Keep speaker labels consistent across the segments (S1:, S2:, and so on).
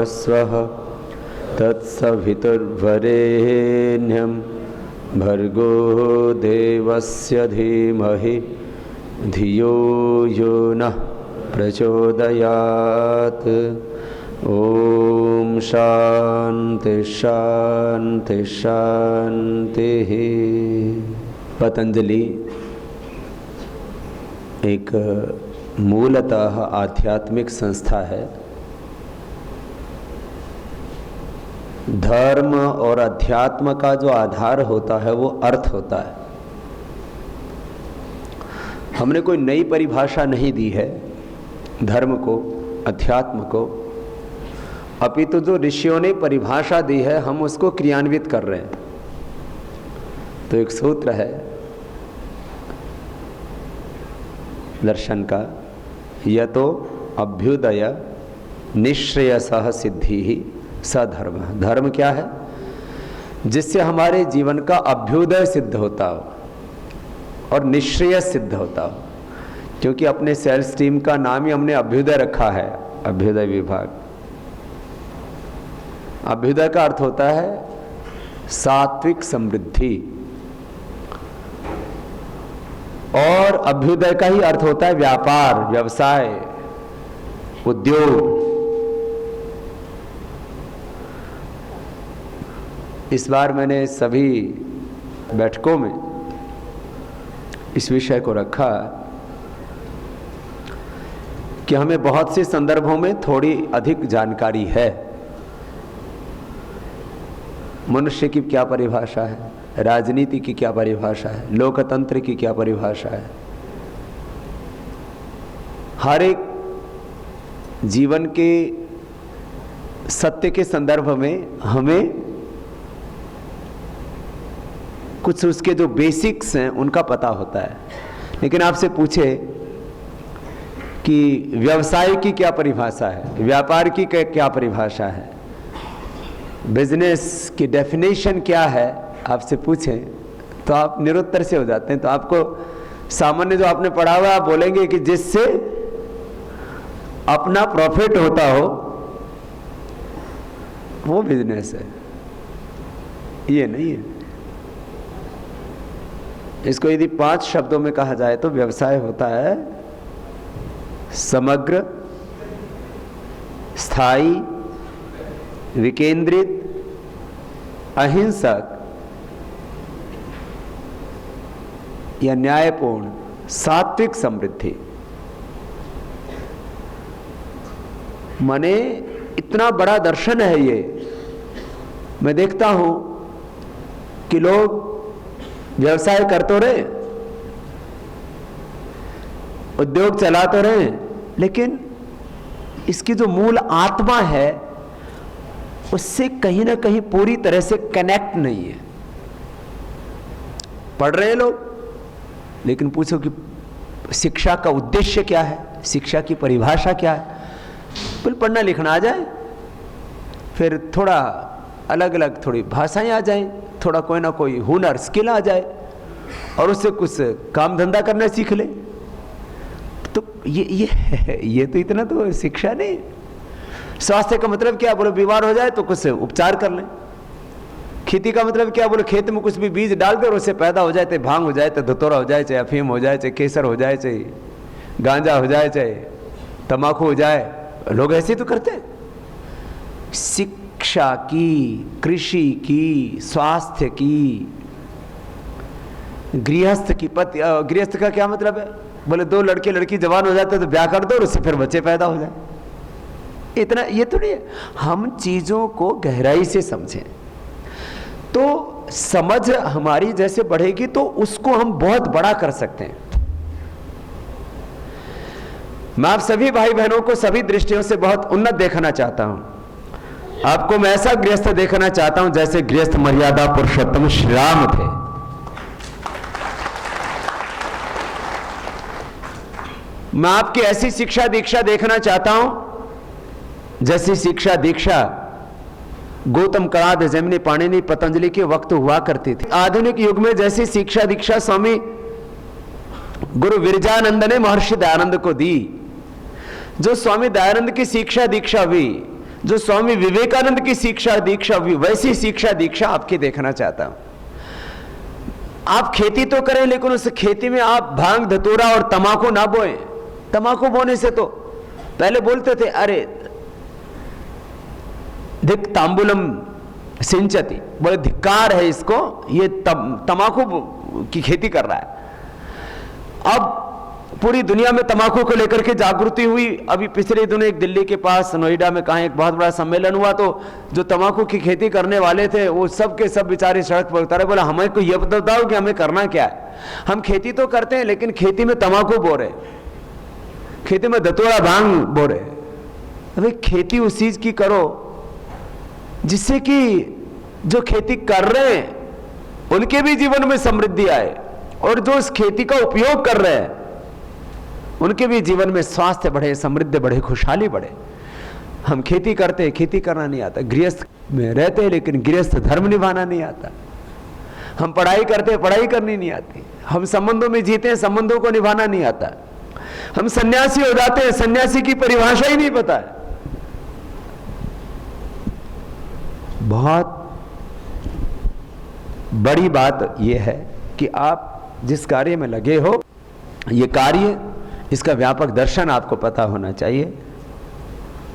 S1: स्वः तत्सवितुर्वरेण्यं भर्गो देवस्य धीमहि धियो यो नः प्रचोदयात्। ओम शांति शांति शांति। पतंजलि एक मूलतः आध्यात्मिक संस्था है। धर्म और अध्यात्म का जो आधार होता है वो अर्थ होता है। हमने कोई नई परिभाषा नहीं दी है धर्म को, अध्यात्म को, अपितु जो ऋषियों ने परिभाषा दी है हम उसको क्रियान्वित कर रहे हैं। तो एक सूत्र है दर्शन का, यतो अभ्युदय निश्रेयसः सिद्धि ही सधर्म। धर्म क्या है? जिससे हमारे जीवन का अभ्युदय सिद्ध होता हो और निश्रेय सिद्ध होता हो। क्योंकि अपने सेल्स टीम का नाम ही हमने अभ्युदय रखा है, अभ्युदय विभाग। अभ्युदय का अर्थ होता है सात्विक समृद्धि, और अभ्युदय का ही अर्थ होता है व्यापार, व्यवसाय, उद्योग। इस बार मैंने सभी बैठकों में इस विषय को रखा कि हमें बहुत से संदर्भों में थोड़ी अधिक जानकारी है। मनुष्य की क्या परिभाषा है, राजनीति की क्या परिभाषा है, लोकतंत्र की क्या परिभाषा है। हर एक जीवन के सत्य के संदर्भ में हमें कुछ उसके जो बेसिक्स हैं उनका पता होता है। लेकिन आपसे पूछे कि व्यवसाय की क्या परिभाषा है, व्यापार की क्या परिभाषा है, बिजनेस की डेफिनेशन क्या है, आपसे पूछें तो आप निरुत्तर से हो जाते हैं। तो आपको सामान्य जो आपने पढ़ा हुआ आप बोलेंगे कि जिससे अपना प्रॉफिट होता हो वो बिजनेस है। ये नहीं है। इसको यदि 5 शब्दों में कहा जाए तो व्यवसाय होता है समग्र, स्थायी, विकेंद्रित, अहिंसक या न्यायपूर्ण, सात्विक समृद्धि। माने इतना बड़ा दर्शन है ये। मैं देखता हूं कि लोग व्यवसाय कर तो रहे, उद्योग चला तो रहे, लेकिन इसकी जो मूल आत्मा है उससे कहीं ना कहीं पूरी तरह से कनेक्ट नहीं है। पढ़ रहे लोग, लेकिन पूछो कि शिक्षा का उद्देश्य क्या है, शिक्षा की परिभाषा क्या है। बिल्कुल पढ़ना लिखना आ जाए, फिर थोड़ा अलग अलग थोड़ी भाषाएं आ जाएं, थोड़ा कोई ना कोई हुनर, स्किल आ जाए और उससे कुछ काम धंधा करना सीख ले। तो ये तो इतना तो शिक्षा नहीं। स्वास्थ्य का मतलब क्या? बोलो बीमार हो जाए तो कुछ उपचार कर लें। खेती का मतलब क्या? बोलो खेत में कुछ भी बीज डाल दे और उससे पैदा हो जाए, चाहे भांग हो जाए, चाहे धतूरा हो जाए, चाहे अफीम हो जाए, चाहे केसर हो जाए, चाहे गांजा हो जाए, चाहे तंबाकू हो जाए। लोग ऐसे ही तो करते हैं। शिक्षा की, कृषि की, स्वास्थ्य की, गृहस्थ की, पति गृहस्थ का क्या मतलब है? बोले 2 लड़के लड़की जवान हो जाते तो ब्याह कर दो और उससे फिर बच्चे पैदा हो जाए। इतना ये तो नहीं है। हम चीजों को गहराई से समझें तो समझ हमारी जैसे बढ़ेगी तो उसको हम बहुत बड़ा कर सकते हैं। मैं आप सभी भाई बहनों को सभी दृष्टियों से बहुत उन्नत देखना चाहता हूं। आपको मैं ऐसा गृहस्थ देखना चाहता हूं जैसे गृहस्थ मर्यादा पुरुषोत्तम श्री राम थे। मैं आपकी ऐसी शिक्षा दीक्षा देखना चाहता हूं जैसी शिक्षा दीक्षा गौतम कणाद, जैमिनी, पाणिनि, पतंजलि के वक्त हुआ करती थी। आधुनिक युग में जैसी शिक्षा दीक्षा स्वामी गुरु विरजानंद ने महर्षि दयानंद को दी, जो स्वामी दयानंद की शिक्षा दीक्षा हुई, जो स्वामी विवेकानंद की शिक्षा दीक्षा हुई, वैसी शिक्षा दीक्षा आपकी देखना चाहता हूं। आप खेती तो करें, लेकिन उस खेती में आप भांग धतूरा और तमाकू ना बोएं। तमाकू बोने से तो पहले बोलते थे अरे धिक तांबुलम सिंचती, बड़े धिक्कार है इसको, ये तमाकू की खेती कर रहा है। अब पूरी दुनिया में तमाकू को लेकर के जागृति हुई। अभी पिछले दिनों एक दिल्ली के पास नोएडा में कहा एक बहुत बड़ा सम्मेलन हुआ, तो जो तमाकू की खेती करने वाले थे वो सब के सब बेचारे सड़क पर उतारे, बोला हमें को यह बताओ कि हमें करना क्या है। हम खेती तो करते हैं लेकिन खेती में तमाकू बो रहे, खेती में धतूरा भांग बो रहे। अबे खेती उस चीज की करो जिससे कि जो खेती कर रहे हैं उनके भी जीवन में समृद्धि आए, और जो इस खेती का उपयोग कर रहे हैं उनके भी जीवन में स्वास्थ्य बढ़े, समृद्धि बढ़े, खुशहाली बढ़े। हम खेती करते, खेती करना नहीं आता, गृहस्थ में रहते लेकिन गृहस्थ धर्म निभाना नहीं आता। हम पढ़ाई करते, पढ़ाई करनी नहीं आती। हम संबंधों में जीते हैं, संबंधों को निभाना नहीं आता। हम सन्यासी हो जाते हैं, सन्यासी की परिभाषा ही नहीं पता है। बहुत बड़ी बात यह है कि आप जिस कार्य में लगे हो, ये कार्य, इसका व्यापक दर्शन आपको पता होना चाहिए।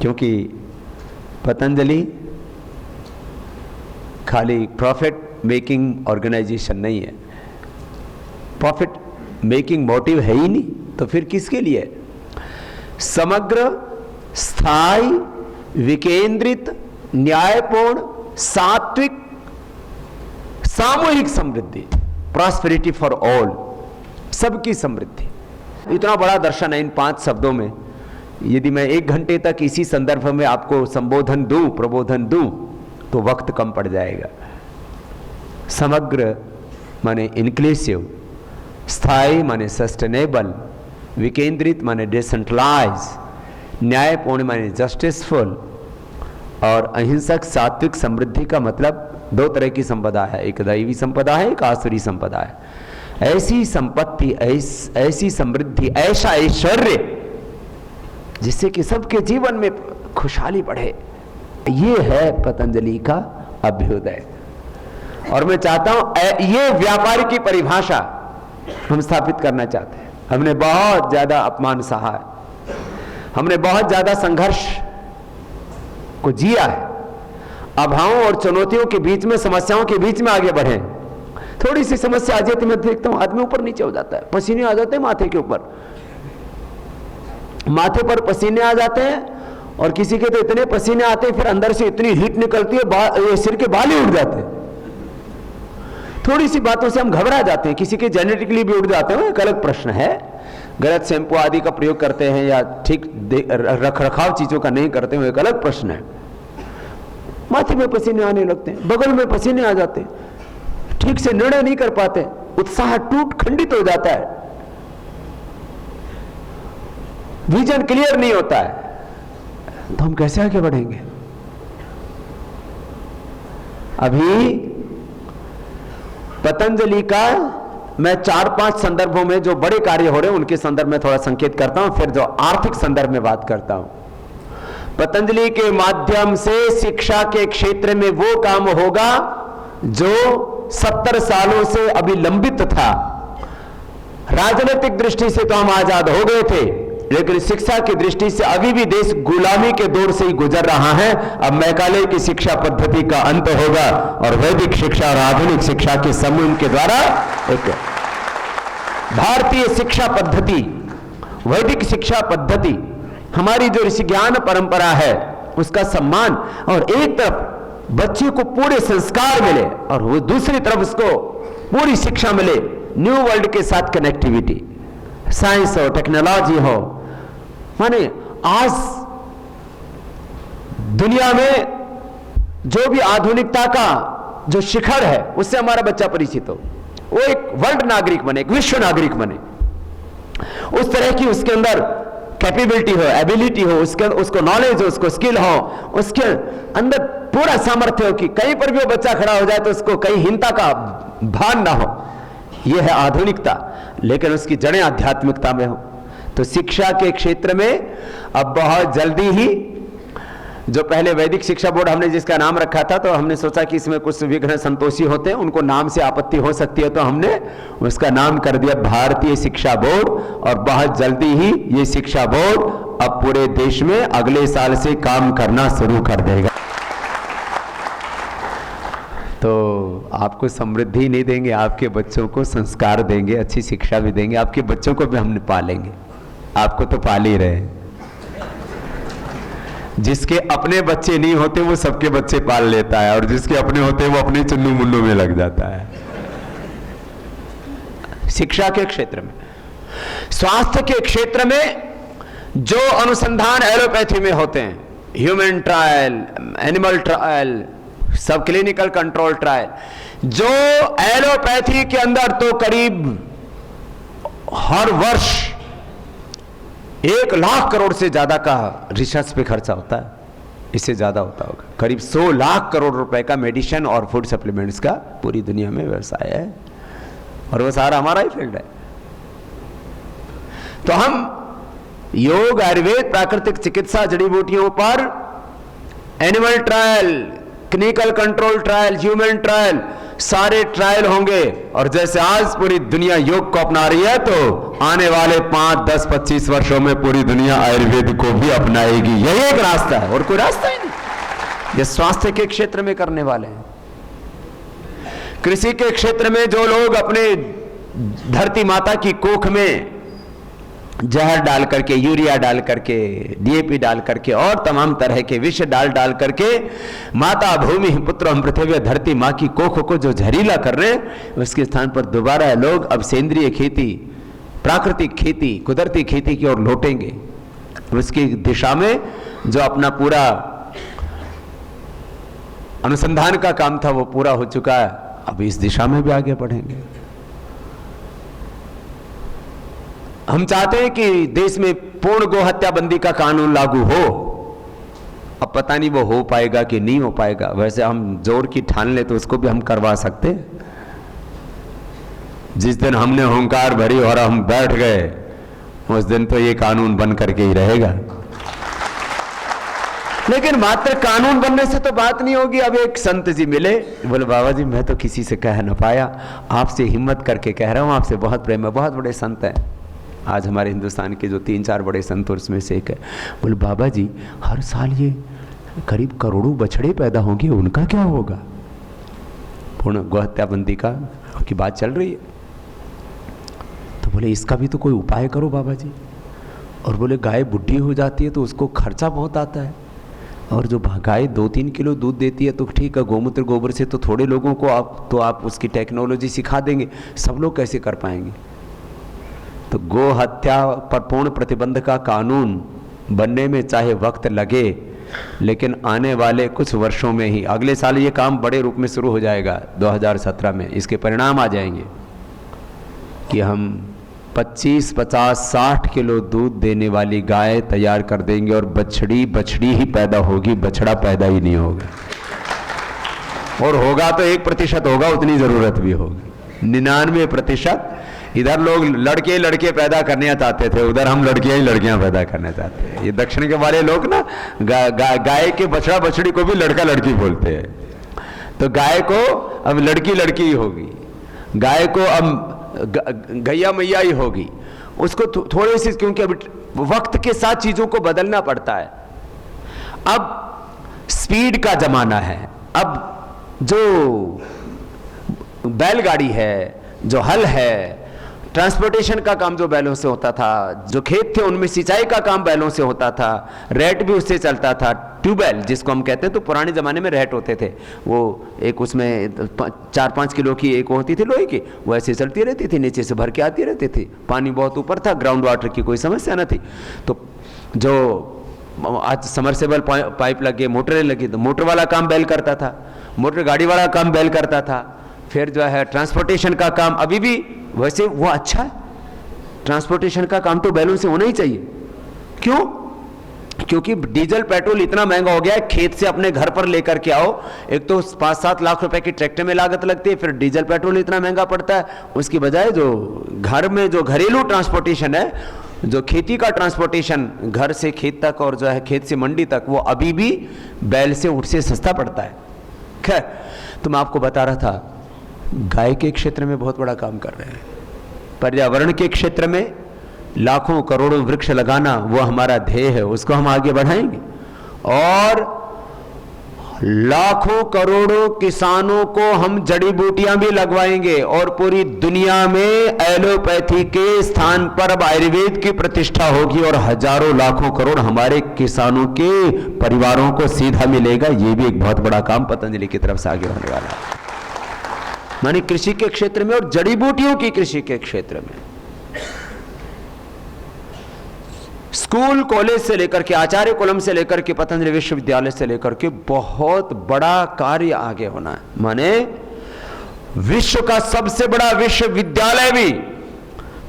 S1: क्योंकि पतंजलि खाली प्रॉफिट मेकिंग ऑर्गेनाइजेशन नहीं है, प्रॉफिट मेकिंग मोटिव है ही नहीं, तो फिर किसके लिए? समग्र, स्थायी, विकेंद्रित, न्यायपूर्ण, सात्विक, सामूहिक समृद्धि, प्रॉस्पेरिटी फॉर ऑल, सबकी समृद्धि। इतना बड़ा दर्शन है इन 5 शब्दों में। यदि मैं 1 घंटे तक इसी संदर्भ में आपको संबोधन दूं, प्रबोधन दूं, तो वक्त कम पड़ जाएगा। समग्र माने इंक्लूसिव, स्थायी माने सस्टेनेबल, विकेंद्रित माने डिसेंट्रलाइज, न्यायपूर्ण माने जस्टिसफुल, और अहिंसक सात्विक समृद्धि का मतलब 2 तरह की संपदा है, एक दैवी संपदा है, एक आसुरी संपदा है। ऐसी संपत्ति, ऐसी समृद्धि, ऐसा ऐश्वर्य जिससे कि सबके जीवन में खुशहाली बढ़े, ये है पतंजलि का अभ्युदय। और मैं चाहता हूं ये व्यापारी की परिभाषा हम स्थापित करना चाहते हैं। हमने बहुत ज्यादा अपमान सहा है, हमने बहुत ज्यादा संघर्ष को जिया है, अभावों और चुनौतियों के बीच में, समस्याओं के बीच में आगे बढ़े। थोड़ी सी समस्या आ जाती, मैं देखता हूं आदमी ऊपर नीचे हो जाता है, पसीने आ जाते हैं माथे के ऊपर, माथे पर पसीने आ जाते हैं, और किसी के तो इतने पसीने आते हैं फिर अंदर से इतनी हीट निकलती है, सिर के बाल ही उड़ जाते हैं। थोड़ी सी बातों से हम घबरा जाते हैं, किसी के जेनेटिकली भी उड़ जाते हैं, एक अलग प्रश्न है। गलत शैंपू आदि का प्रयोग करते हैं या ठीक रख रखाव चीजों का नहीं करते हैं, एक अलग प्रश्न है। माथे में पसीने आने लगते हैं, बगल में पसीने आ जाते हैं, ठीक से निर्णय नहीं कर पाते, उत्साह खंडित हो जाता है, विजन क्लियर नहीं होता है, तो हम कैसे आगे बढ़ेंगे? अभी पतंजलि का मैं 4-5 संदर्भों में जो बड़े कार्य हो रहे हैं उनके संदर्भ में थोड़ा संकेत करता हूं, फिर जो आर्थिक संदर्भ में बात करता हूं। पतंजलि के माध्यम से शिक्षा के क्षेत्र में वो काम होगा जो 70 सालों से अभी लंबित था। राजनीतिक दृष्टि से तो हम आजाद हो गए थे, लेकिन शिक्षा की दृष्टि से अभी भी देश गुलामी के दौर से ही गुजर रहा है। अब मैकाले की शिक्षा पद्धति का अंत होगा और वैदिक शिक्षा और आधुनिक शिक्षा के समूह के द्वारा एक भारतीय शिक्षा पद्धति, वैदिक शिक्षा पद्धति, हमारी जो ऋषि ज्ञान परंपरा है उसका सम्मान, और एक तरफ बच्चे को पूरे संस्कार मिले और वो दूसरी तरफ उसको पूरी शिक्षा मिले, न्यू वर्ल्ड के साथ कनेक्टिविटी, साइंस हो, टेक्नोलॉजी हो। माने आज दुनिया में जो भी आधुनिकता का जो शिखर है उससे हमारा बच्चा परिचित हो, वो एक वर्ल्ड नागरिक बने, एक विश्व नागरिक बने, उस तरह की उसके अंदर कैपेबिलिटी हो, एबिलिटी हो, उसको नॉलेज हो, उसको स्किल हो, उसके अंदर पूरा सामर्थ्य हो कि कहीं पर भी वो बच्चा खड़ा हो जाए तो उसको कहीं हीनता का भान ना हो। यह है आधुनिकता, लेकिन उसकी जड़ें आध्यात्मिकता में हो। तो शिक्षा के क्षेत्र में अब बहुत जल्दी ही जो पहले वैदिक शिक्षा बोर्ड हमने जिसका नाम रखा था, तो हमने सोचा कि इसमें कुछ विघ्न संतोषी होते हैं, उनको नाम से आपत्ति हो सकती है, तो हमने उसका नाम कर दिया भारतीय शिक्षा बोर्ड। और बहुत जल्दी ही ये शिक्षा बोर्ड अब पूरे देश में अगले साल से काम करना शुरू कर देगा। तो आपको समृद्धि नहीं देंगे, आपके बच्चों को संस्कार देंगे, अच्छी शिक्षा भी देंगे, आपके बच्चों को भी हमने पालेंगे। आपको तो पाल ही रहे। जिसके अपने बच्चे नहीं होते वो सबके बच्चे पाल लेता है, और जिसके अपने होते हैं वो अपने चुन्नू मुन्नू में लग जाता है। शिक्षा के क्षेत्र में, स्वास्थ्य के क्षेत्र में जो अनुसंधान एलोपैथी में होते हैं, ह्यूमन ट्रायल, एनिमल ट्रायल, सब क्लिनिकल कंट्रोल ट्रायल, जो एलोपैथी के अंदर तो करीब हर वर्ष 1 लाख करोड़ से ज्यादा का रिसर्च पे खर्चा होता है, इससे ज्यादा होता होगा। करीब 100 लाख करोड़ रुपए का मेडिसिन और फूड सप्लीमेंट्स का पूरी दुनिया में व्यवसाय है, और वो सारा हमारा ही फील्ड है। तो हम योग, आयुर्वेद, प्राकृतिक चिकित्सा, जड़ी बूटियों पर animal trial, clinical control trial, human trial, सारे ट्रायल होंगे। और जैसे आज पूरी दुनिया योग को अपना रही है, तो आने वाले 5, 10, 25 वर्षों में पूरी दुनिया आयुर्वेद को भी अपनाएगी। यही एक रास्ता है, और कोई रास्ता ही नहीं। ये स्वास्थ्य के क्षेत्र में करने वाले हैं। कृषि के क्षेत्र में जो लोग अपने धरती माता की कोख में जहर डाल करके, यूरिया डाल करके, डीएपी डाल करके और तमाम तरह के विष डाल करके माता भूमि पुत्र पृथ्वी धरती माँ की कोख को जो जहरीला कर रहे हैं, उसके स्थान पर दोबारा लोग अब सेंद्रिय खेती, प्राकृतिक खेती, कुदरती खेती की ओर लौटेंगे। उसकी दिशा में जो अपना पूरा अनुसंधान का काम था वो पूरा हो चुका है। अब इस दिशा में भी आगे बढ़ेंगे। हम चाहते हैं कि देश में पूर्ण गो हत्या बंदी का कानून लागू हो। अब पता नहीं वो हो पाएगा कि नहीं हो पाएगा। वैसे हम जोर की ठान ले तो उसको भी हम करवा सकते हैं। जिस दिन हमने हुंकार भरी और हम बैठ गए, उस दिन तो ये कानून बन करके ही रहेगा। लेकिन मात्र कानून बनने से तो बात नहीं होगी। अब एक संत जी मिले, बोले बाबा जी मैं तो किसी से कह न पाया, आपसे हिम्मत करके कह रहा हूं, आपसे बहुत प्रेम है, बहुत बड़े संत हैं आज हमारे हिंदुस्तान के, जो 3-4 बड़े संत उसमें से एक है। बोले बाबा जी हर साल ये करीब करोड़ों बछड़े पैदा होंगे, उनका क्या होगा? पूर्ण गोहत्याबंदी की बात चल रही है। तो बोले इसका भी तो कोई उपाय करो बाबा जी। और बोले गाय बुढ़ी हो जाती है तो उसको खर्चा बहुत आता है, और जो गाय 2-3 किलो दूध देती है तो ठीक है, गोमूत्र गोबर से तो थोड़े लोगों को आप उसकी टेक्नोलॉजी सिखा देंगे, सब लोग कैसे कर पाएंगे? तो गो हत्या पर पूर्ण प्रतिबंध का कानून बनने में चाहे वक्त लगे, लेकिन आने वाले कुछ वर्षों में ही, अगले साल ये काम बड़े रूप में शुरू हो जाएगा। 2017 में इसके परिणाम आ जाएंगे कि हम 25, 50, 60 किलो दूध देने वाली गाय तैयार कर देंगे, और बछड़ी ही पैदा होगी, बछड़ा पैदा ही नहीं होगा। और होगा तो 1% होगा, उतनी जरूरत भी होगी। 99% इधर लोग लड़के पैदा करने चाहते थे, उधर हम लड़कियां पैदा करना चाहते हैं। ये दक्षिण के वाले लोग ना गाय के बछड़ा बछड़ी को भी लड़का लड़की बोलते हैं। तो गाय को अब लड़की ही होगी, गाय को अब गैया मैया ही होगी। उसको थोड़ी सी, क्योंकि अब वक्त के साथ चीजों को बदलना पड़ता है। अब स्पीड का जमाना है। अब जो बैलगाड़ी है, जो हल है, ट्रांसपोर्टेशन का काम जो बैलों से होता था, जो खेत थे उनमें सिंचाई का काम बैलों से होता था, रेट भी उससे चलता था। ट्यूबवेल जिसको हम कहते हैं, तो पुराने ज़माने में रेट होते थे, वो एक उसमें 4-5 किलो की एक होती थी लोहे की, वो ऐसे चलती रहती थी, नीचे से भर के आती रहती थी, पानी बहुत ऊपर था, ग्राउंड वाटर की कोई समस्या न थी। तो जो आज समरसेबल पाइप लगे, मोटरें लगी, तो मोटर वाला काम बैल करता था, मोटर गाड़ी वाला काम बैल करता था। फिर जो है ट्रांसपोर्टेशन का काम अभी भी वैसे वो अच्छा है, ट्रांसपोर्टेशन का काम तो बैलों से होना ही चाहिए। क्यों? क्योंकि डीजल पेट्रोल इतना महंगा हो गया है, खेत से अपने घर पर लेकर के आओ, एक तो 5-7 लाख रुपए की ट्रैक्टर में लागत लगती है, फिर डीजल पेट्रोल इतना महंगा पड़ता है। उसकी बजाय जो घर में जो घरेलू ट्रांसपोर्टेशन है जो खेती का ट्रांसपोर्टेशन घर से खेत तक और जो है खेत से मंडी तक, वो अभी भी बैल से ऊँट से सस्ता पड़ता है। खैर, तो मैं आपको बता रहा था, गाय के क्षेत्र में बहुत बड़ा काम कर रहे हैं। पर्यावरण के क्षेत्र में लाखों करोड़ों वृक्ष लगाना वो हमारा ध्येय है, उसको हम आगे बढ़ाएंगे। और लाखों करोड़ों किसानों को हम जड़ी बूटियां भी लगवाएंगे और पूरी दुनिया में एलोपैथी के स्थान पर अब आयुर्वेद की प्रतिष्ठा होगी और हजारों लाखों करोड़ हमारे किसानों के परिवारों को सीधा मिलेगा। यह भी एक बहुत बड़ा काम पतंजलि की तरफ से आगे होने वाला है, मानी कृषि के क्षेत्र में और जड़ी बूटियों की कृषि के क्षेत्र में। स्कूल कॉलेज से लेकर के, आचार्य कुलम से लेकर के, पतंजलि विश्वविद्यालय से लेकर के बहुत बड़ा कार्य आगे होना है। माने विश्व का सबसे बड़ा विश्वविद्यालय भी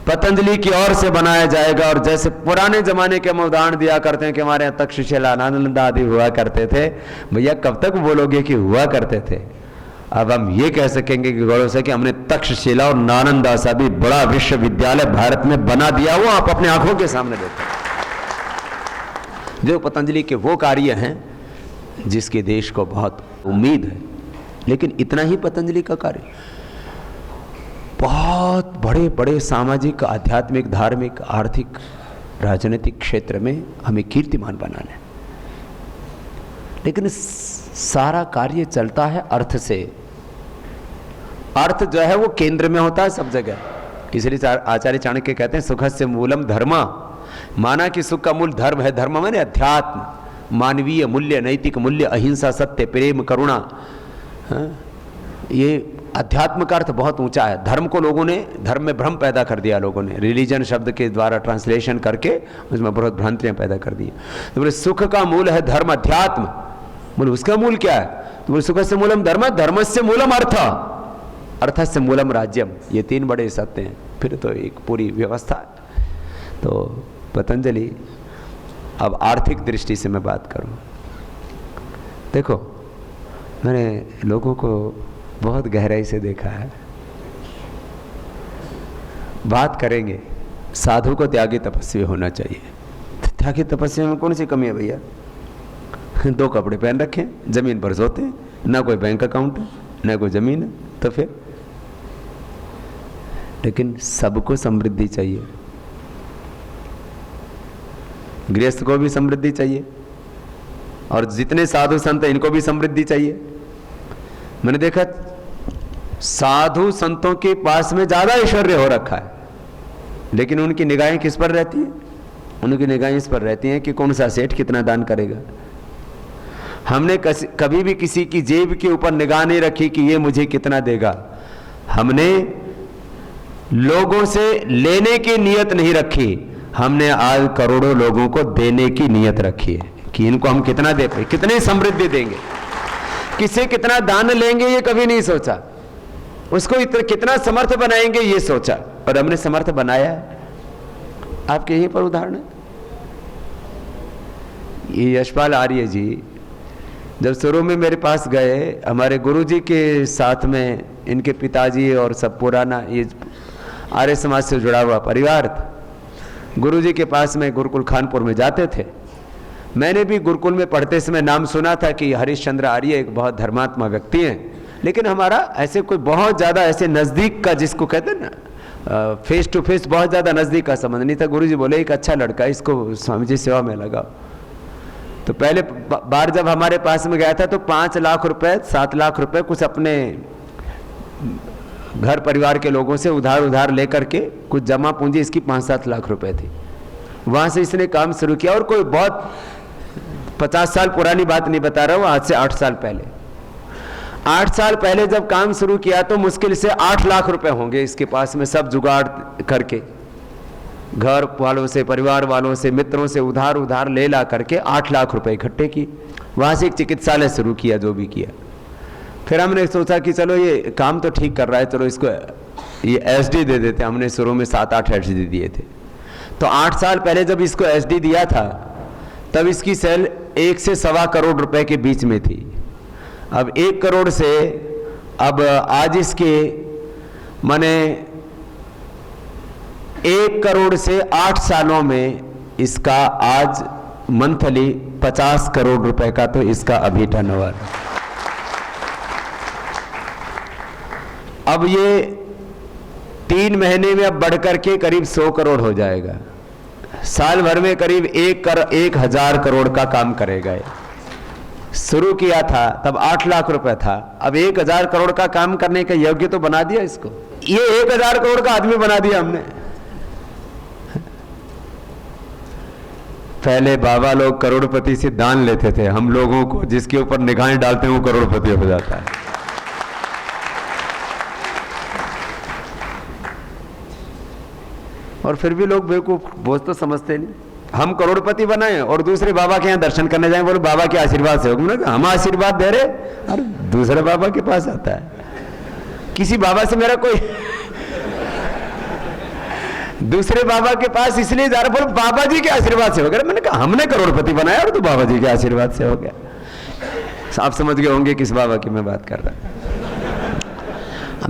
S1: पतंजलि की ओर से बनाया जाएगा। और जैसे पुराने जमाने के हम उदाहरण दिया करते हैं कि हमारे यहाँ तक्षशिला, नालंदा आदि हुआ करते थे, भैया कब तक बोलोगे कि हुआ करते थे? अब हम ये कह सकेंगे कि गौरव से कि हमने तक्षशिला और नालंदा सा भी बड़ा विश्वविद्यालय भारत में बना दिया, वो आप अपने आंखों के सामने देखते हैं। जो पतंजलि के वो कार्य हैं जिसके देश को बहुत उम्मीद है। लेकिन इतना ही पतंजलि का कार्य, बहुत बड़े बड़े सामाजिक, आध्यात्मिक, धार्मिक, आर्थिक, राजनीतिक क्षेत्र में हमें कीर्तिमान बनाना है। लेकिन सारा कार्य चलता है अर्थ से। अर्थ जो है वो केंद्र में होता है सब जगह। इसलिए आचार्य चाणक्य कहते हैं सुखस्य मूलम धर्म, माना कि सुख का मूल धर्म है। धर्म माने अध्यात्म, मानवीय मूल्य, नैतिक मूल्य, अहिंसा, सत्य, प्रेम, करुणा। ये अध्यात्म का अर्थ बहुत ऊंचा है। धर्म को लोगों ने, धर्म में भ्रम पैदा कर दिया लोगों ने, रिलीजन शब्द के द्वारा ट्रांसलेशन करके उसमें बहुत भ्रांतियां पैदा कर दी। तो बोले सुख का मूल है धर्म, अध्यात्म। बोले उसका मूल क्या है? तो बोले सुख से मूलम धर्म, धर्म से मूलम अर्थ, अर्थ से मूलम राज्यम। ये तीन बड़े सत्य हैं, फिर तो एक पूरी व्यवस्था है। तो पतंजलि, अब आर्थिक दृष्टि से मैं बात करूं, देखो मैंने लोगों को बहुत गहराई से देखा है। बात करेंगे साधु को त्यागी तपस्वी होना चाहिए। त्यागी तपस्वी में कौन सी कमी है भैया? 2 कपड़े पहन रखे, जमीन पर सोते, ना कोई बैंक अकाउंट है, ना कोई जमीन है, तो फिर? लेकिन सबको समृद्धि चाहिए, गृहस्थ को भी समृद्धि चाहिए और जितने साधु संत हैं इनको भी समृद्धि चाहिए। मैंने देखा साधु संतों के पास में ज्यादा ऐश्वर्य हो रखा है, लेकिन उनकी निगाहें किस पर रहती हैं? उनकी निगाहें इस पर रहती हैं कि कौन सा सेठ कितना दान करेगा। हमने कभी भी किसी की जेब के ऊपर निगाह नहीं रखी कि ये मुझे कितना देगा। हमने लोगों से लेने की नियत नहीं रखी, हमने आज करोड़ों लोगों को देने की नियत रखी है कि इनको हम कितना दे पाए, कितनी समृद्धि देंगे, किसे कितना दान लेंगे, ये कभी नहीं सोचा। उसको कितना समर्थ बनाएंगे ये सोचा, और हमने समर्थ बनाया। आपके यहीं पर उदाहरण है। ये यशपाल आर्य जी जब शुरू में मेरे पास गए, हमारे गुरुजी के साथ में इनके पिताजी और सब पुराना ये आर्य समाज से जुड़ा हुआ परिवार था। गुरुजी के पास में गुरुकुल खानपुर में जाते थे। मैंने भी गुरुकुल में पढ़ते समय नाम सुना था कि हरिश्चंद्र आर्य एक बहुत धर्मात्मा व्यक्ति हैं, लेकिन हमारा ऐसे कोई बहुत ज़्यादा ऐसे नज़दीक का, जिसको कहते हैं ना फेस टू फेस, बहुत ज़्यादा नज़दीक का संबंध नहीं था। गुरुजी बोले एक अच्छा लड़का है, इसको स्वामी जी सेवा में लगाओ। तो पहले बार जब हमारे पास में गया था तो 5 लाख रुपए, 7 लाख रुपए कुछ अपने घर परिवार के लोगों से उधार लेकर के कुछ जमा पूंजी इसकी 5-7 लाख रुपए थी। वहां से इसने काम शुरू किया, और कोई बहुत 50 साल पुरानी बात नहीं बता रहा हूँ, आज से 8 साल पहले। 8 साल पहले जब काम शुरू किया तो मुश्किल से 8 लाख रुपए होंगे इसके पास में, सब जुगाड़ करके घर वालों से, परिवार वालों से, मित्रों से उधार ले ला करके 8 लाख रुपए इकट्ठे की। वहां से एक चिकित्सालय शुरू किया, जो भी किया। फिर हमने सोचा कि चलो ये काम तो ठीक कर रहा है, चलो इसको ये एसडी दे देते। हमने शुरू में 7-8 एसडी दिए थे। तो 8 साल पहले जब इसको एसडी दिया था तब इसकी सेल 1 से 1.25 करोड़ रुपए के बीच में थी। अब 1 करोड़ से अब आज इसके माने 1 करोड़ से 8 सालों में इसका आज मंथली 50 करोड़ रुपए का तो इसका अभी टर्नओवर। अब ये 3 महीने में अब बढ़कर के करीब 100 करोड़ हो जाएगा। साल भर में करीब 1,000 करोड़ का काम करेगा। ये शुरू किया था तब 8 लाख रुपए था, अब 1,000 करोड़ का काम करने का योग्य तो बना दिया इसको। ये 1,000 करोड़ का आदमी बना दिया हमने। पहले बाबा लोग करोड़पति से दान लेते थे, हम लोगों को जिसके ऊपर निगाहें डालते हैं वो करोड़पति हो जाता है। और फिर भी लोग बेवकूफ बोझ तो समझते नहीं। हम करोड़पति बनाए और दूसरे बाबा के यहाँ दर्शन करने जाए, बोले बाबा के आशीर्वाद से हो। हम आशीर्वाद दे रहे और दूसरे बाबा के पास आता है। किसी बाबा से मेरा कोई दूसरे बाबा के पास इसलिए जा रहा, बोले बाबा जी के आशीर्वाद से हो गया। मैंने कहा हमने करोड़पति बनाया और तू बाबा जी के आशीर्वाद से हो गया। आप समझ गए होंगे किस बाबा की मैं बात कर रहा।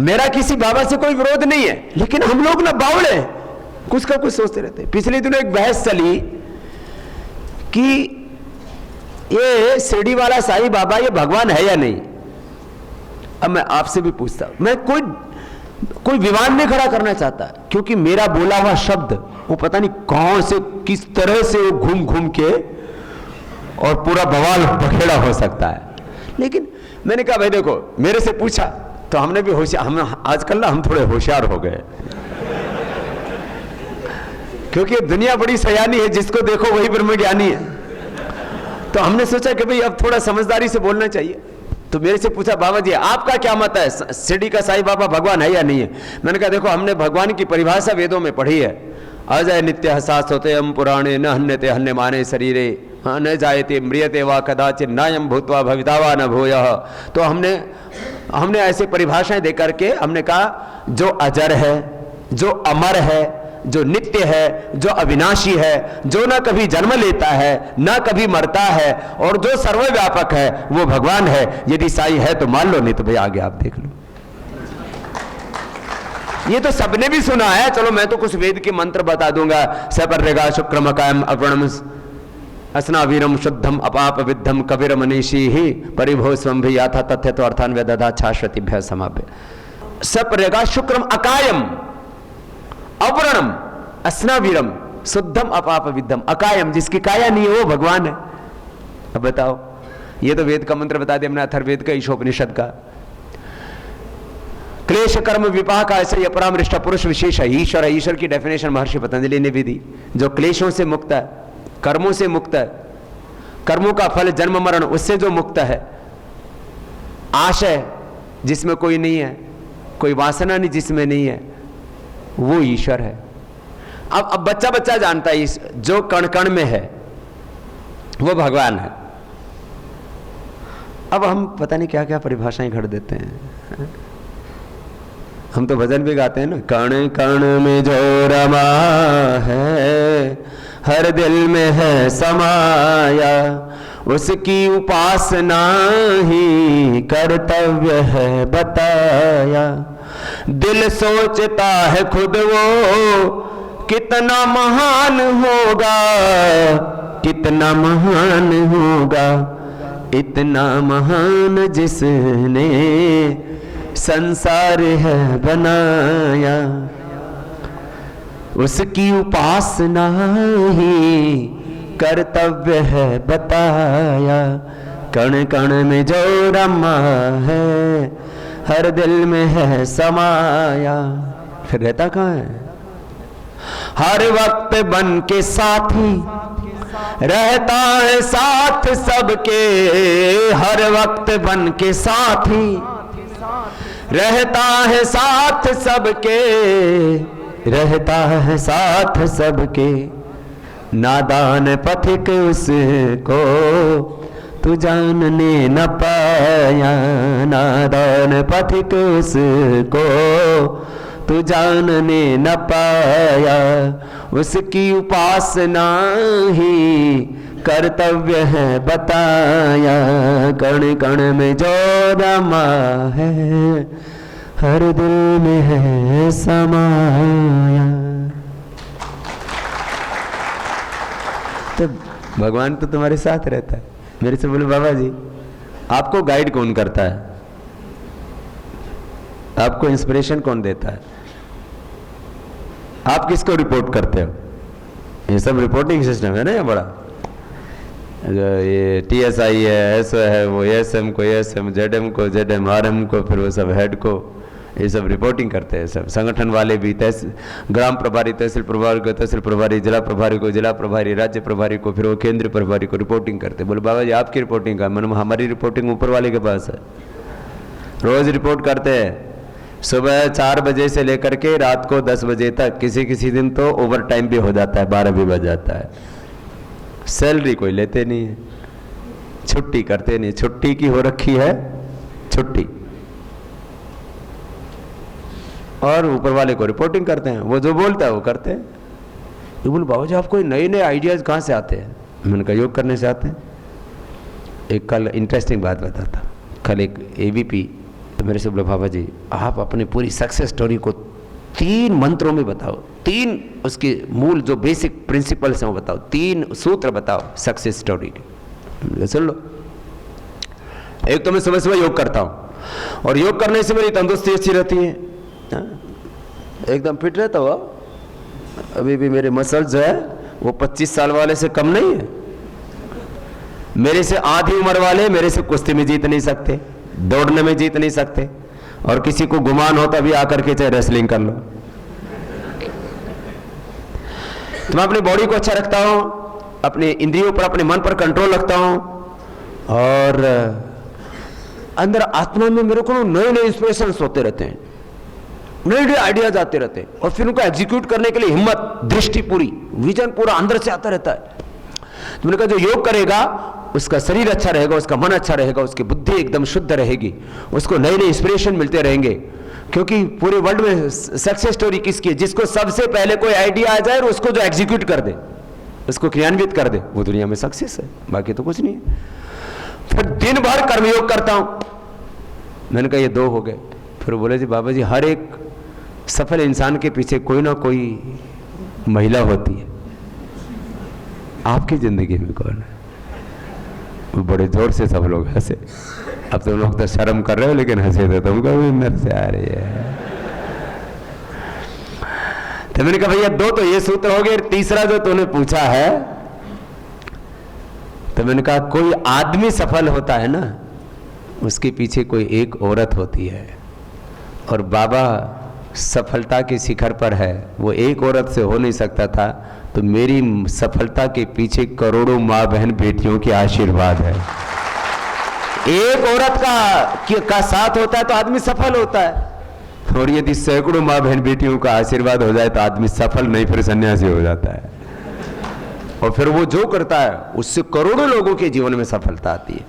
S1: मेरा किसी बाबा से कोई विरोध नहीं है, लेकिन हम लोग ना बावड़े कुछ का कुछ सोचते रहते। पिछले दिनों एक बहस चली कि ये शिरडी वाला साईं बाबा ये भगवान है या नहीं। अब मैं आपसे भी पूछता हूं, मैं कोई विवाद नहीं खड़ा करना चाहता, क्योंकि मेरा बोला हुआ शब्द वो पता नहीं कौन से किस तरह से वो घूम घूम के और पूरा बवाल बखेड़ा हो सकता है। लेकिन मैंने कहा भाई देखो, मेरे से पूछा तो हमने भी होशियार, हम आजकल ना हम थोड़े होशियार हो गए, क्योंकि दुनिया बड़ी सयानी है, जिसको देखो वही ब्रह्म ज्ञानी है। तो हमने सोचा कि भाई अब थोड़ा समझदारी से बोलना चाहिए। तो मेरे से पूछा बाबा जी आपका क्या मत है, शिरडी का साईं बाबा भगवान है या नहीं है। मैंने कहा देखो, हमने भगवान की परिभाषा वेदों में पढ़ी है। अजय नित्य हसास होते हम पुराणे न हन्यते हन्य माने शरीरे न जायते म्रियते वा कदाचित नायम भूतवा भवितावा न भूयः। तो हमने ऐसे परिभाषाएं दे करके हमने कहा जो अजर है, जो अमर है, जो नित्य है, जो अविनाशी है, जो ना कभी जन्म लेता है ना कभी मरता है और जो सर्वव्यापक है वो भगवान है। यदि साई है तो मान लो, नहीं तो भाई आगे आप देख लो। ये तो सबने भी सुना है। चलो मैं तो कुछ वेद के मंत्र बता दूंगा। सपर्रेगा शुक्रम कायम अप्रणम अस्नावीरम शुद्धम अपाप विद्धम कबीर मनीषी ही परिभो स्वम भी याथा तथ्य तो अर्थान वेदधा छाश्वतिभ्य समाभ्य। सपर्रेगा शुक्रम अकायम अवर्णम अस्नावीरम शुद्धम अपाप विद्धम। अकायम जिसकी काया नहीं है वो भगवान है। अब बताओ, ये तो वेद का मंत्र बता दिया हमने, अथर्ववेद का, ईशोपनिषद का। क्लेश कर्म विपाक ऐसे अपरामृष्ट पुरुष विशेष है ईश्वर है। ईश्वर की डेफिनेशन महर्षि पतंजलि ने भी दी, जो क्लेशों से मुक्त है, कर्मों से मुक्त है, कर्मों का फल जन्म मरण उससे जो मुक्त है, आशय जिसमें कोई नहीं है, कोई वासना नहीं जिसमें नहीं है, वो ईश्वर है। अब बच्चा जानता है जो कण कण में है वो भगवान है। अब हम पता नहीं क्या क्या परिभाषाएं घड़ देते हैं। हम तो भजन भी गाते हैं ना, कण कण में जो रमा है हर दिल में है समाया, उसकी उपासना ही कर्तव्य है बताया। दिल सोचता है खुद वो कितना महान होगा, कितना महान होगा, इतना महान जिसने संसार है बनाया। उसकी उपासना ही कर्तव्य है बताया। कण कण में जो रमा है हर दिल में है समाया। फिर रहता कहाँ है? हर वक्त बन के साथी रहता है साथ सबके, हर वक्त बन के साथी रहता है साथ सबके, रहता है साथ सबके। नादान पथिक उसको तू जानने न पाया, नादान पथिक उसको तू जानने न पाया। उसकी उपासना ही कर्तव्य है बताया। कण कण में जो रमा है हर दिल में है समाया। तो भगवान तो तुम्हारे साथ रहता है। मेरे से बोले बाबा जी आपको गाइड कौन करता है, आपको इंस्पिरेशन कौन देता है, आप किसको रिपोर्ट करते हो? ये सब रिपोर्टिंग सिस्टम है ना, ये बड़ा ये TSI है, SO है, वो SM को SM, ZM को ZM, RM को, फिर वो सब हेड को, ये सब रिपोर्टिंग करते हैं। सब संगठन वाले भी ग्राम प्रभारी, तहसील प्रभारी को तहसील प्रभारी, जिला प्रभारी को जिला प्रभारी, राज्य प्रभारी को, फिर वो केंद्रीय प्रभारी को रिपोर्टिंग करते। बोले बाबा जी आपकी रिपोर्टिंग का? मैंने हमारी रिपोर्टिंग ऊपर वाले के पास है, रोज रिपोर्ट करते हैं सुबह 4 बजे से लेकर के रात को 10 बजे तक। किसी किसी दिन तो ओवर टाइम भी हो जाता है, 12 भी बज जाता है। सैलरी कोई लेते नहीं है, छुट्टी करते नहीं, छुट्टी की हो रखी है छुट्टी, और ऊपर वाले को रिपोर्टिंग करते हैं, वो जो बोलता है वो करते हैं। ये बोले बाबा जी आपको नए नए आइडियाज कहाँ से आते हैं? मैंने कहा योग करने से आते हैं। एक कल इंटरेस्टिंग बात बताता, कल एक AVP तो मेरे से बोले बाबा जी आप अपनी पूरी सक्सेस स्टोरी को 3 मंत्रों में बताओ, 3 उसके मूल जो बेसिक प्रिंसिपल्स हैं वो बताओ, 3 सूत्र बताओ सक्सेस स्टोरी के। सुन लो, एक तो मैं सुबह सुबह योग करता हूँ और योग करने से मेरी तंदुरुस्ती अच्छी रहती है, एकदम फिट रहता हुआ। अभी भी मेरे मसल्स जो है वो 25 साल वाले से कम नहीं है। मेरे से आधी उम्र वाले मेरे से कुश्ती में जीत नहीं सकते, दौड़ने में जीत नहीं सकते, और किसी को गुमान होता भी आकर के चाहे रेसलिंग कर लो। तो मैं अपनी बॉडी को अच्छा रखता हूं, अपने इंद्रियों पर, अपने मन पर कंट्रोल रखता हूं, और अंदर आत्मा में मेरे को नए नए इंस्पिरेशंस होते रहते हैं, नए नए आइडियाज आते रहते हैं, और फिर उनको एग्जीक्यूट करने के लिए हिम्मत, दृष्टि पूरी, विजन पूरा अंदर से आता रहता है। तो मैंने कहा जो योग करेगा उसका शरीर अच्छा रहेगा, उसका मन अच्छा रहेगा, उसकी बुद्धि एकदम शुद्ध रहेगी, उसको नए नए इंस्पिरेशन मिलते रहेंगे। क्योंकि पूरे वर्ल्ड में सक्सेस स्टोरी किसकी है? जिसको सबसे पहले कोई आइडिया आ जाए और उसको जो एग्जीक्यूट कर दे, उसको क्रियान्वित कर दे, वो दुनिया में सक्सेस है, बाकी तो कुछ नहीं है। फिर दिन भर कर्मयोग करता हूं। मैंने कहा ये 2 हो गए। फिर बोले जी बाबा जी हर एक सफल इंसान के पीछे कोई ना कोई महिला होती है, आपकी जिंदगी में कौन है? वो बड़े जोर से सब लोग हंसे। अब तुम लोग तो शर्म कर रहे हो लेकिन हंसे तो तुमको भी मेरे से आ रही है। तो मैंने कहा भैया 2 तो ये सूत्र हो गए, तीसरा जो तूने पूछा है, तो मैंने कहा कोई आदमी सफल होता है ना, उसके पीछे कोई एक औरत होती है, और बाबा सफलता के शिखर पर है, वो एक औरत से हो नहीं सकता था। तो मेरी सफलता के पीछे करोड़ों माँ बहन बेटियों के आशीर्वाद है। एक औरत का साथ होता है तो आदमी सफल होता है, और यदि सैकड़ों माँ बहन बेटियों का आशीर्वाद हो जाए तो आदमी सफल नहीं, फिर सन्यासी हो जाता है। और फिर वो जो करता है उससे करोड़ों लोगों के जीवन में सफलता आती है।